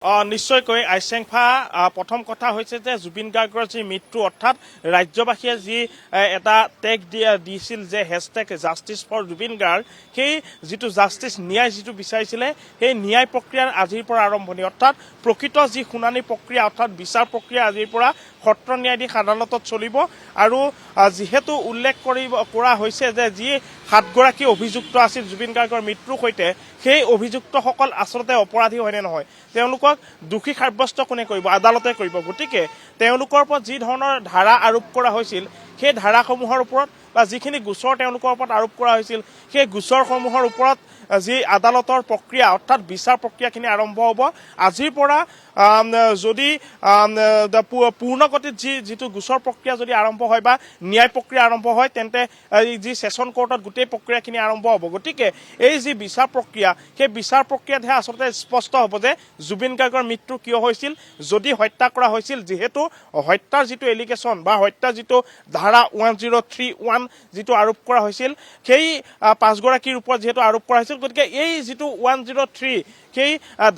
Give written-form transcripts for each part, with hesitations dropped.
নিশ্চয়কৈ আইচেংফা প্ৰথম কথা হৈছে যে জুবিন গাৰ্গৰ যি মৃত্যু অৰ্থাৎ ৰাজ্যবাসীয়ে যি এটা টেগ দিছিল যে hashtag justice for Zubeen Garg সেই যিটো জাষ্টিছ ন্যায় যিটো বিচাৰিছিলে সেই ন্যায় প্ৰক্ৰিয়াৰ আজিৰ পৰা আৰম্ভণি অৰ্থাৎ প্ৰকৃত যি শুনানি প্ৰক্ৰিয়া অৰ্থাৎ বিচাৰ প্ৰক্ৰিয়া আজিৰ পৰা সত্ৰ ন্যায়াধীশ আদালতত চলিব আৰু যিহেতু উল্লেখ কৰা হৈছে যে যি 7গৰাকী অভিযুক্ত আছিল জুবিন গাৰ্গৰ মৃত্যুৰ সৈতে সেই অভিযুক্তসকল আচলতে অপৰাধী হয়নে নহয় তেওঁলোকক দোষী সাব্যস্ত কোনে কৰিব আদালতে কৰিব গতিকে তেওঁলোকৰ ওপৰত যি ধৰণৰ ধাৰা আৰোপ কৰা হৈছিল সেই ধাৰাসমূহৰ ওপৰত বা যিখিনি গোচৰ তেওঁলোকৰ ওপৰত আৰোপ কৰা হৈছিল সেই গোচৰসমূহৰ ওপৰত যি আদালতৰ প্ৰক্ৰিয়া অৰ্থাৎ বিচাৰ প্ৰক্ৰিয়াখিনি আৰম্ভ হ'ব আজিৰ পৰা যদি পূৰ্ণগতিত যিটো গোচৰ প্ৰক্ৰিয়া যদি আৰম্ভ হয় বা ন্যায় প্ৰক্ৰিয়া আৰম্ভ হয় তেন্তে যি ছেছন কোৰ্টত গোটেই প্ৰক্ৰিয়াখিনি আৰম্ভ হ'ব গতিকে এই যি বিচাৰ প্ৰক্ৰিয়া সেই বিচাৰ প্ৰক্ৰিয়াতহে আচলতে স্পষ্ট হ'ব যে জুবিন গাৰ্গৰ মৃত্যু কিয় হৈছিল যদি হত্যা কৰা হৈছিল যিহেতু হত্যাৰ যিটো এলিগেশ্যন বা হত্যাৰ যিটো ধাৰা 1031 যিটো আৰোপ কৰা হৈছিল সেই 5গৰাকীৰ ওপৰত যিহেতু আৰোপ কৰা হৈছিল গতিকে এই যিটো 103 সেই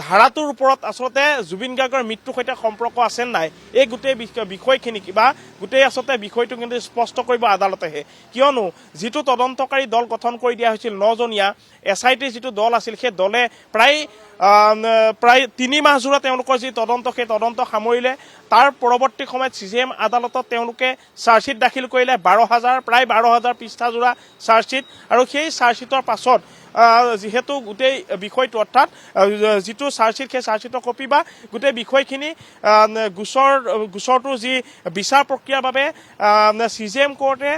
ধাৰাটোৰ ওপৰত আচলতে জুবিন গাৰ্গৰ মৃত্যুৰ সৈতে সম্পৰ্ক আছে নাই এই গোটেই বিষয়খিনি কিবা গোটেই আচলতে বিষয়টো কিন্তু স্পষ্ট কৰিব আদালতেহে কিয়নো যিটো তদন্তকাৰী দল গঠন কৰি দিয়া হৈছিল 9জনীয়া SIT যিটো দল আছিল সেই দলে প্ৰায় 3 মাহ জোৰা তেওঁলোকৰ যি তদন্ত সেই তদন্ত সামৰিলে তাৰ পৰৱৰ্তী সময়ত CJM আদালতত তেওঁলোকে চাৰ্জশ্বিট দাখিল কৰিলে প্ৰায় 12,000 পৃষ্ঠা জোৰা চাৰ্জশ্বিট আৰু সেই চাৰ্জশ্বিটৰ পাছত যিহেতু গোটেই বিষয়টো অৰ্থাৎ যিটো চাৰ্জশ্বিট সেই চাৰ্জশ্বিটৰ কপি বা গোটেই বিষয়খিনি গোচৰটো যি বিচাৰ প্ৰক্ৰিয়াৰ বাবে CJM কোৰ্টে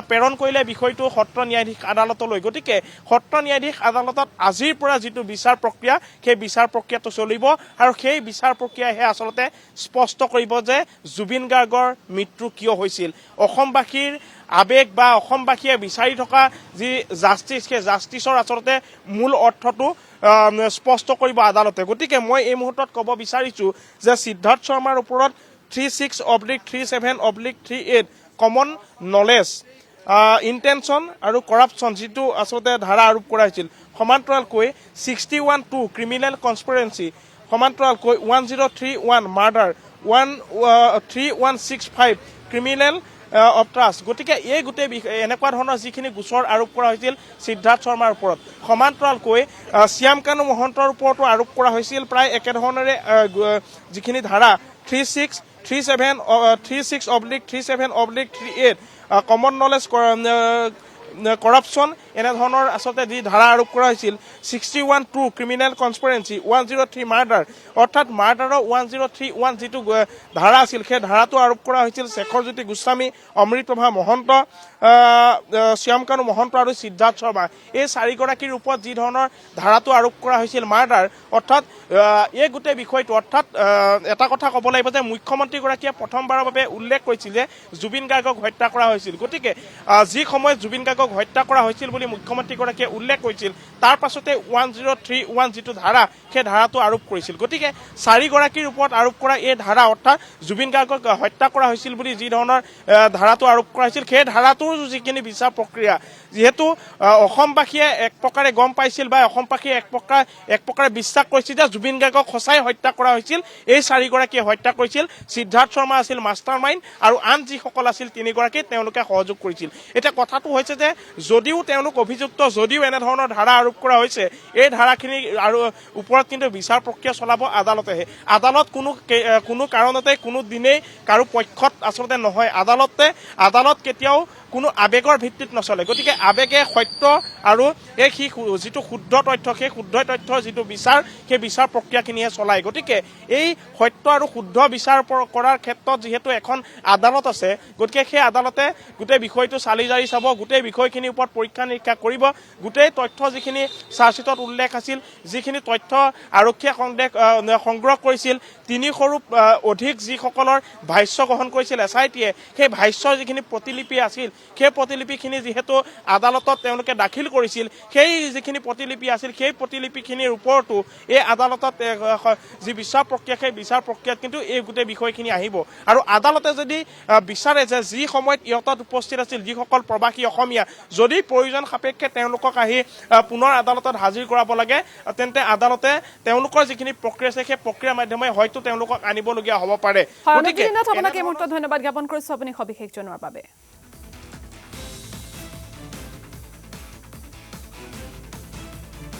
প্ৰেৰণ কৰিলে বিষয়টো সত্ৰ ন্যায়াধীশ আদালতলৈ গতিকে সত্ৰ ন্যায়াধীশ আদালতত আজিৰ পৰা যিটো বিচাৰ প্ৰক্ৰিয়া সেই বিচাৰ প্ৰক্ৰিয়াটো চলিব আৰু সেই বিচাৰ প্ৰক্ৰিয়াহে আচলতে স্পষ্ট কৰিব যে জুবিন গাৰ্গৰ মৃত্যু কিয় হৈছিল অসমবাসীৰ আবেগ বা অসমবাসীয়ে বিচাৰি থকা যি জাষ্টিছ সেই জাষ্টিছৰ আচলতে মূল অৰ্থটো স্পষ্ট কৰিব আদালতে গতিকে মই এই মুহূৰ্তত ক'ব বিচাৰিছোঁ যে সিদ্ধাৰ্থ শৰ্মাৰ ওপৰত 36/37/38 কমন নলেজ ইণ্টেনশ্যন আৰু কৰাপশ্যন যিটো আচলতে ধাৰা আৰোপ কৰা হৈছিল সমান্তৰালকৈ 61(2) ক্ৰিমিনেল কনস্পিৰেঞ্চি সমান্তৰালকৈ 1031 মাৰ্ডাৰ 3165 ক্ৰিমিনেল অফ ট্ৰাষ্ট গতিকে এই গোটেই এনেকুৱা ধৰণৰ যিখিনি গোচৰ আৰোপ কৰা হৈছিল সিদ্ধাৰ্থ শৰ্মাৰ ওপৰত সমান্তৰালকৈ শ্যাম কানু মহন্তৰ ওপৰতো আৰোপ কৰা হৈছিল প্ৰায় একেধৰণেৰে যিখিনি ধাৰা 36/37/38 কমন নলেজ কৰাপশ্যন এনেধৰণৰ আচলতে যি ধাৰা আৰোপ কৰা হৈছিল 61(2) ক্ৰিমিনেল কনস্পিৰেঞ্চি 103 মাৰ্ডাৰ অৰ্থাৎ মাৰ্ডাৰৰ 1031 যিটো ধাৰা আছিল সেই ধাৰাটো আৰোপ কৰা হৈছিল শেখৰজ্যোতি গোস্বামী অমৃতপ্ৰভা মহন্ত শ্যাম কানু মহন্ত আৰু সিদ্ধাৰ্থ শৰ্মা এই 4গৰাকীৰ ওপৰত যি ধৰণৰ ধাৰাটো আৰোপ কৰা হৈছিল মাৰ্ডাৰ অৰ্থাৎ এই গোটেই বিষয়টো অৰ্থাৎ এটা কথা ক'ব লাগিব যে মুখ্যমন্ত্ৰীগৰাকীয়ে প্ৰথমবাৰৰ বাবে উল্লেখ কৰিছিল যে জুবিন গাৰ্গক হত্যা কৰা হৈছিল গতিকে যি সময়ত জুবিন গাৰ্গক হত্যা কৰা হৈছিল বুলি মুখ্যমন্ত্ৰীগৰাকীয়ে উল্লেখ কৰিছিল তাৰ পাছতে 1031 যিটো ধাৰা সেই ধাৰাটো আৰোপ কৰিছিল গতিকে 4গৰাকীৰ ওপৰত আৰোপ কৰা এই ধাৰা অৰ্থাৎ জুবিন গাৰ্গক হত্যা কৰা হৈছিল বুলি যি ধৰণৰ ধাৰাটো আৰোপ কৰা হৈছিল সেই ধাৰাটোৰ যিখিনি বিচাৰ প্ৰক্ৰিয়া যিহেতু অসমবাসীয়ে এক প্ৰকাৰে গম পাইছিল বা অসমবাসীয়ে এক প্ৰকাৰে বিশ্বাস কৰিছিল যে জুবিন গাৰ্গক সঁচাই হত্যা কৰা হৈছিল এই 4গৰাকীয়ে হত্যা কৰিছিল সিদ্ধাৰ্থ শৰ্মা আছিল মাষ্টাৰ মাইণ্ড আৰু আন যিসকল আছিল 3গৰাকী তেওঁলোকে সহযোগ কৰিছিল এতিয়া কথাটো হৈছে যে যদিও তেওঁলোক অভিযুক্ত যদিও এনেধৰণৰ ধাৰা আৰোপ কৰা হৈছে এই ধাৰাখিনি আৰু ওপৰত কিন্তু বিচাৰ প্ৰক্ৰিয়া চলাব আদালতেহে আদালত কোনো কাৰণতে কোনো দিনেই কাৰো পক্ষত আচলতে নহয় আদালত কেতিয়াও কোনো আবেগৰ ভিত্তিত নচলে গতিকে আবেগে সত্য আৰু এই যিটো শুদ্ধ তথ্য সেই শুদ্ধ তথ্যৰ যিটো বিচাৰ সেই বিচাৰ প্ৰক্ৰিয়াখিনিহে চলায় গতিকে এই সত্য আৰু শুদ্ধ বিচাৰ কৰাৰ ক্ষেত্ৰত যিহেতু এখন আদালত আছে গতিকে সেই আদালতে গোটেই বিষয়টো চালি জাৰি চাব গোটেই বিষয়খিনিৰ ওপৰত পৰীক্ষা নিৰীক্ষা কৰিব গোটেই তথ্য যিখিনি চাৰ্জশ্বিটত উল্লেখ আছিল যিখিনি তথ্য আৰক্ষীয়ে সংগ্ৰহ কৰিছিল 300ৰো অধিক যিসকলৰ ভাষ্য গ্ৰহণ কৰিছিল SITয়ে সেই ভাষ্যৰ যিখিনি প্ৰতিলিপি আছিল সেই প্ৰতিলিপিখিনি যিহেতু আদালতত তেওঁলোকে দাখিল কৰিছিল সেই যিখিনি প্ৰতিলিপি আছিল সেই প্ৰতিলিপিখিনিৰ ওপৰতো এই আদালতত যি বিচাৰ প্ৰক্ৰিয়া সেই বিচাৰ প্ৰক্ৰিয়াত কিন্তু এই গোটেই বিষয়খিনি আহিব আৰু আদালতে যদি বিচাৰে যে যি সময়ত ইহঁতত উপস্থিত আছিল যিসকল প্ৰবাসী অসমীয়া যদি প্ৰয়োজন সাপেক্ষে তেওঁলোকক আহি পুনৰ আদালতত হাজিৰ কৰাব লাগে তেন্তে আদালতে তেওঁলোকৰ যিখিনি প্ৰক্ৰিয়া আছে সেই প্ৰক্ৰিয়াৰ মাধ্যমে হয়তো তেওঁলোকক আনিবলগীয়া হ'ব পাৰে। গতিকে আপোনাক এই মুহূৰ্তত ধন্যবাদ জ্ঞাপন কৰিছো আপুনি সবিশেষ জনোৱাৰ বাবে।